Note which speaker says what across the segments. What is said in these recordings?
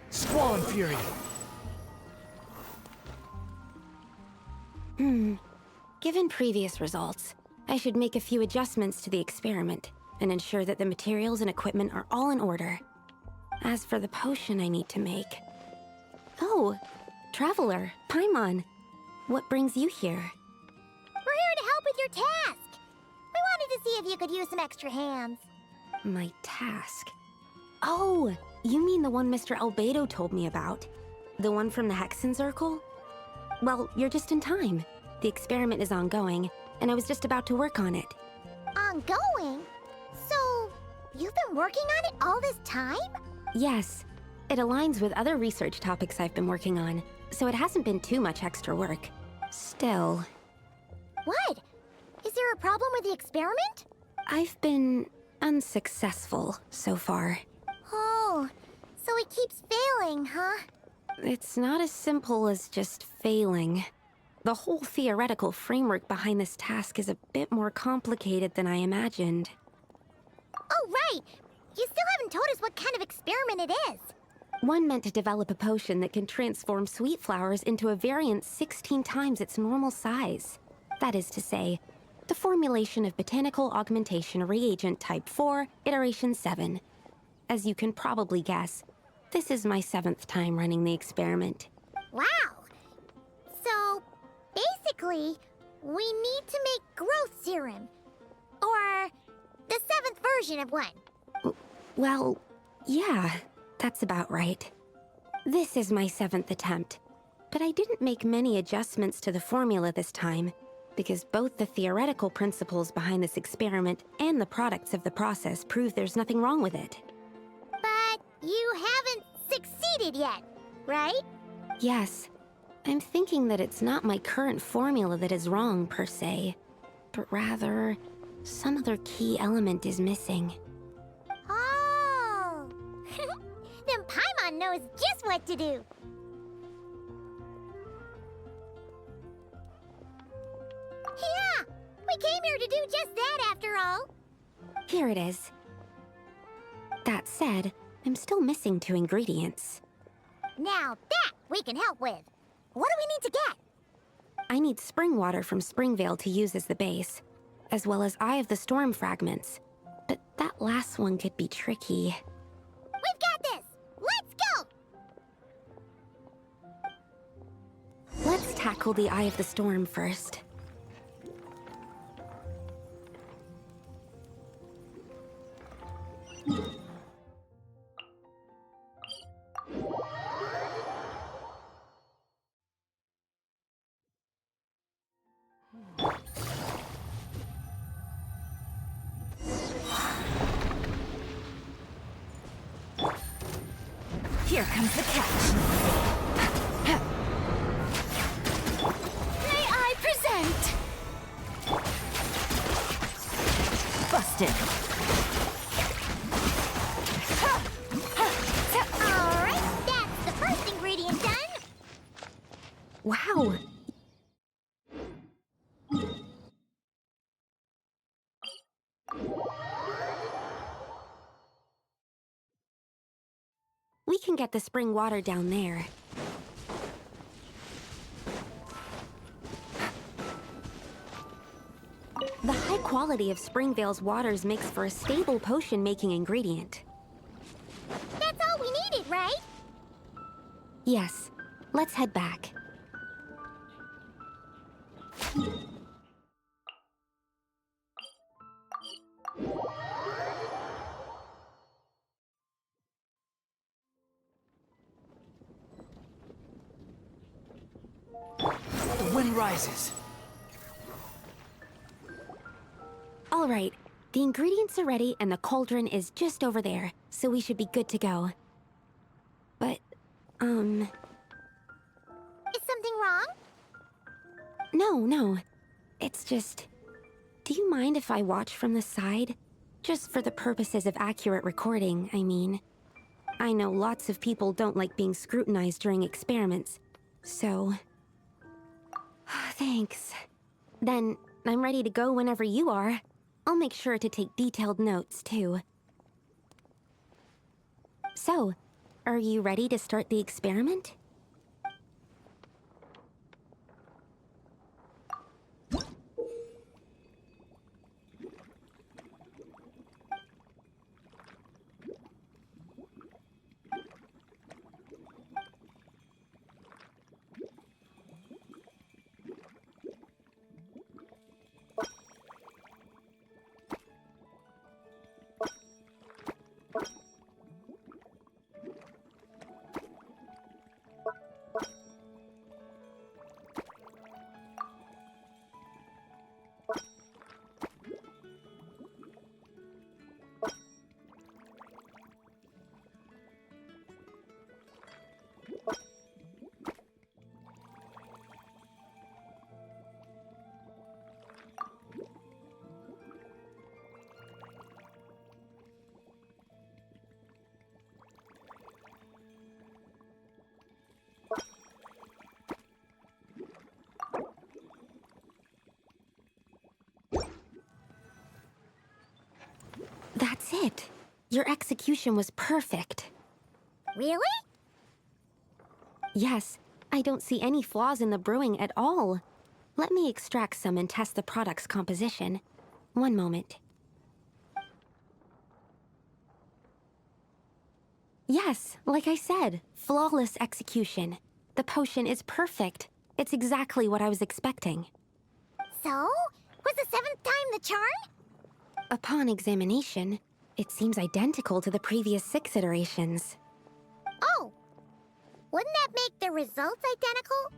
Speaker 1: Squall and Fury!
Speaker 2: Given previous results, I should make a few adjustments to the experiment and ensure that the materials and equipment are all in order. As for the potion I need to make... Oh, Traveler, Paimon. What brings you here?
Speaker 3: We're here to help with your task. We wanted to see if you could use some extra hands.
Speaker 2: My task? Oh, you mean the one Mr. Albedo told me about? The one from the Hexen Circle? Well, you're just in time. The experiment is ongoing, and I was just about to work on it.
Speaker 3: Ongoing? So, you've been working on it all this time?
Speaker 2: Yes. It aligns with other research topics I've been working on, so it hasn't been too much extra work. Still...
Speaker 3: What? Is there a problem with the experiment?
Speaker 2: I've been unsuccessful so far.
Speaker 3: Oh, so it keeps failing, huh?
Speaker 2: It's not as simple as just failing. The whole theoretical framework behind this task is a bit more complicated than I imagined.
Speaker 3: Oh, right! You still haven't told us what kind of experiment it is.
Speaker 2: One meant to develop a potion that can transform sweet flowers into a variant 16 times its normal size. That is to say, the formulation of Botanical Augmentation Reagent Type 4, Iteration 7. As you can probably guess, this is my 7th time running the experiment.
Speaker 3: Wow! So, basically, we need to make growth serum. Or the 7th version of one.
Speaker 2: Well, yeah, that's about right. This is my 7th attempt, but I didn't make many adjustments to the formula this time, because both the theoretical principles behind this experiment and the products of the process prove there's nothing wrong with it.
Speaker 3: But you haven't succeeded yet, right?
Speaker 2: Yes. I'm thinking that it's not my current formula that is wrong, per se, but rather, some other key element is missing.
Speaker 3: Oh! Then Paimon knows just what to do. Yeah! We came here to do just that, after all.
Speaker 2: Here it is. That said, I'm still missing 2 ingredients.
Speaker 3: Now that we can help with. What do we need to get?
Speaker 2: I need spring water from Springvale to use as the base, as well as Eye of the Storm fragments. But that last one could be tricky.
Speaker 3: We've got this! Let's go!
Speaker 2: Let's tackle the Eye of the Storm first.
Speaker 4: Here comes the catch. May I present? Busted.
Speaker 3: Alright, that's the first ingredient done.
Speaker 2: Wow! We can get the spring water down there. The high quality of Springvale's waters makes for a stable potion-making ingredient.
Speaker 3: That's all we needed, right?
Speaker 2: Yes. Let's head back.
Speaker 1: The wind rises.
Speaker 2: All right. The ingredients are ready and the cauldron is just over there, so we should be good to go. But,
Speaker 3: Is something wrong?
Speaker 2: No. It's just... Do you mind if I watch from the side? Just for the purposes of accurate recording, I mean. I know lots of people don't like being scrutinized during experiments, so... Thanks. Then, I'm ready to go whenever you are. I'll make sure to take detailed notes, too. So, are you ready to start the experiment? That's it. Your execution was perfect.
Speaker 3: Really?
Speaker 2: Yes, I don't see any flaws in the brewing at all. Let me extract some and test the product's composition. One moment. Yes, like I said, flawless execution. The potion is perfect. It's exactly what I was expecting.
Speaker 3: So? Was the 7th time the charm?
Speaker 2: Upon examination, it seems identical to the previous 6 iterations.
Speaker 3: Oh! Wouldn't that make the results identical?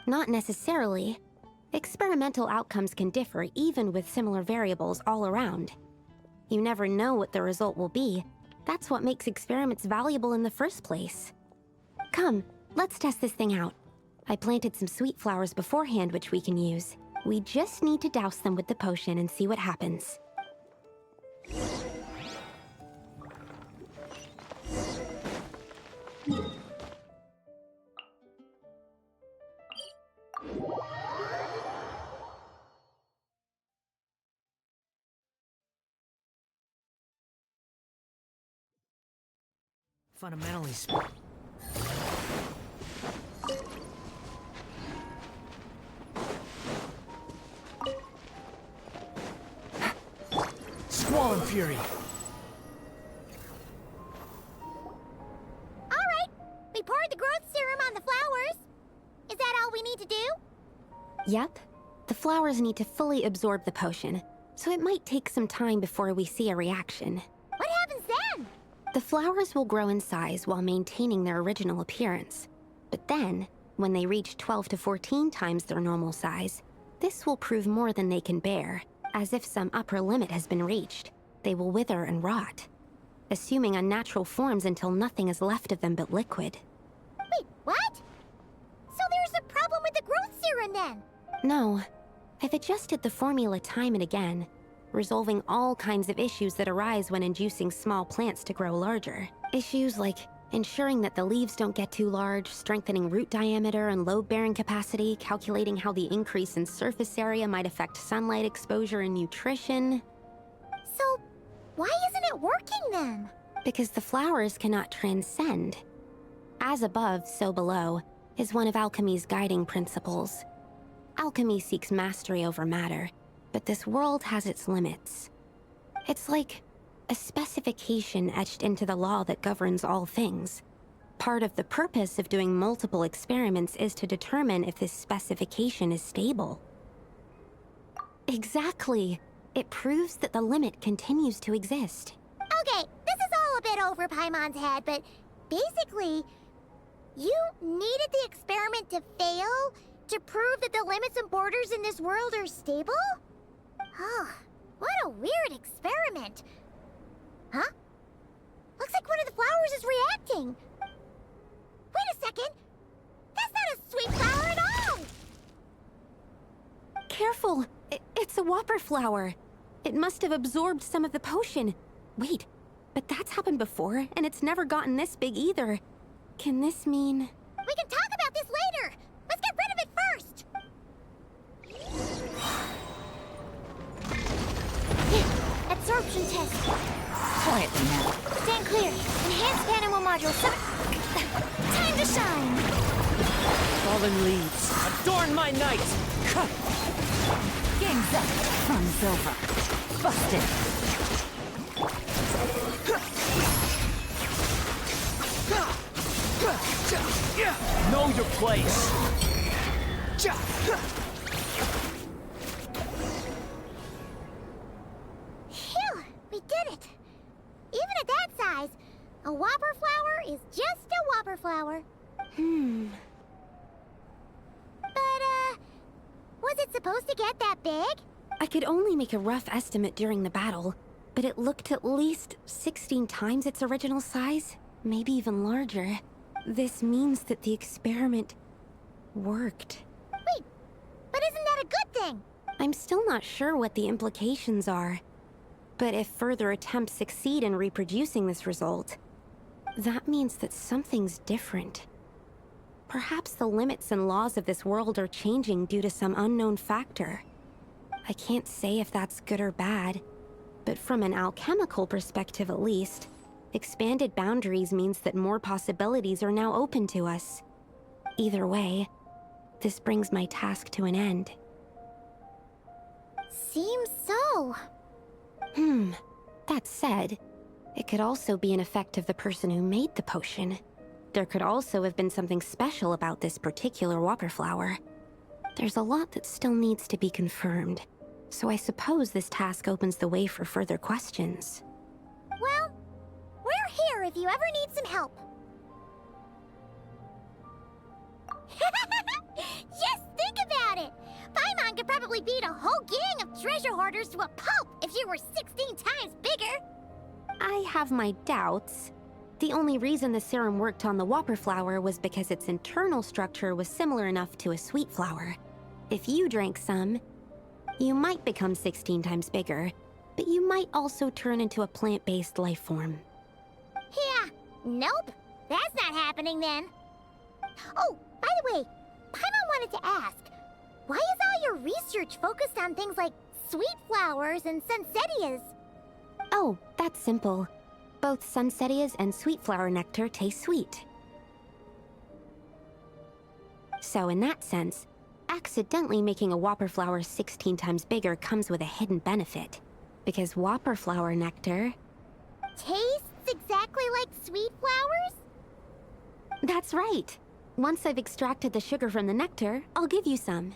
Speaker 2: Not necessarily. Experimental outcomes can differ even with similar variables all around. You never know what the result will be. That's what makes experiments valuable in the first place. Come, let's test this thing out. I planted some sweet flowers beforehand which we can use. We just need to douse them with the potion and see what happens.
Speaker 1: Fundamentally Squall and Fury.
Speaker 3: Alright, we poured the growth serum on the flowers. Is that all we need to do?
Speaker 2: Yep. The flowers need to fully absorb the potion, so it might take some time before we see a reaction.
Speaker 3: What happens then?
Speaker 2: The flowers will grow in size while maintaining their original appearance. But then, when they reach 12 to 14 times their normal size, this will prove more than they can bear. As if some upper limit has been reached, they will wither and rot, assuming unnatural forms until nothing is left of them but liquid.
Speaker 3: Wait, what? So there's a problem with the growth serum then?
Speaker 2: No, I've adjusted the formula time and again, resolving all kinds of issues that arise when inducing small plants to grow larger. Issues like ensuring that the leaves don't get too large, strengthening root diameter and load-bearing capacity, calculating how the increase in surface area might affect sunlight exposure and nutrition.
Speaker 3: So, why isn't it working then?
Speaker 2: Because the flowers cannot transcend. As above, so below, is one of alchemy's guiding principles. Alchemy seeks mastery over matter, but this world has its limits. It's like a specification etched into the law that governs all things. Part of the purpose of doing multiple experiments is to determine if this specification is stable. Exactly. It proves that the limit continues to exist.
Speaker 3: Okay, this is all a bit over Paimon's head, but basically, you needed the experiment to fail to prove that the limits and borders in this world are stable? Oh, what a weird experiment. Huh? Looks like one of the flowers is reacting. Wait a second. That's not a sweet flower at all.
Speaker 2: Careful! It's a whopper flower. It must have absorbed some of the potion. Wait, but that's happened before, and it's never gotten this big either. Can this mean...
Speaker 3: We can talk about this later. Let's get rid of it first. Absorption test.
Speaker 4: Quietly now.
Speaker 3: Stand Clear. Enhanced Panama module. Time to shine.
Speaker 1: Fallen leaves, adorn my night!
Speaker 4: Game's up. Fun's over. Busted.
Speaker 1: Know your place!
Speaker 3: Phew, we did it. Even at that size, a whopper flower is just a whopper flower. But, was it supposed to get that big?
Speaker 2: I could only make a rough estimate during the battle, but it looked at least 16 times its original size, maybe even larger. This means that the experiment worked.
Speaker 3: Wait, but isn't that a good thing?
Speaker 2: I'm still not sure what the implications are, but if further attempts succeed in reproducing this result, that means that something's different. Perhaps the limits and laws of this world are changing due to some unknown factor. I can't say if that's good or bad, but from an alchemical perspective at least, expanded boundaries means that more possibilities are now open to us. Either way, this brings my task to an end.
Speaker 3: Seems so.
Speaker 2: That said, it could also be an effect of the person who made the potion. There could also have been something special about this particular whopper flower. There's a lot that still needs to be confirmed, so I suppose this task opens the way for further questions.
Speaker 3: Well, we're here if you ever need some help. Just think about it! Paimon could probably beat a whole gang of treasure hoarders to a pulp if you were 16 times bigger!
Speaker 2: I have my doubts. The only reason the serum worked on the whopper flower was because its internal structure was similar enough to a sweet flower. If you drank some, you might become 16 times bigger, but you might also turn into a plant-based life form.
Speaker 3: Yeah, nope. That's not happening then. Oh, by the way, Paimon wanted to ask, why is all your research focused on things like sweet flowers and sunsettias?
Speaker 2: Oh, that's simple. Both sunsettias and sweet flower nectar taste sweet. So in that sense, accidentally making a whopper flower 16 times bigger comes with a hidden benefit. Because whopper flower nectar...
Speaker 3: Tastes exactly like sweet flowers?
Speaker 2: That's right. Once I've extracted the sugar from the nectar, I'll give you some.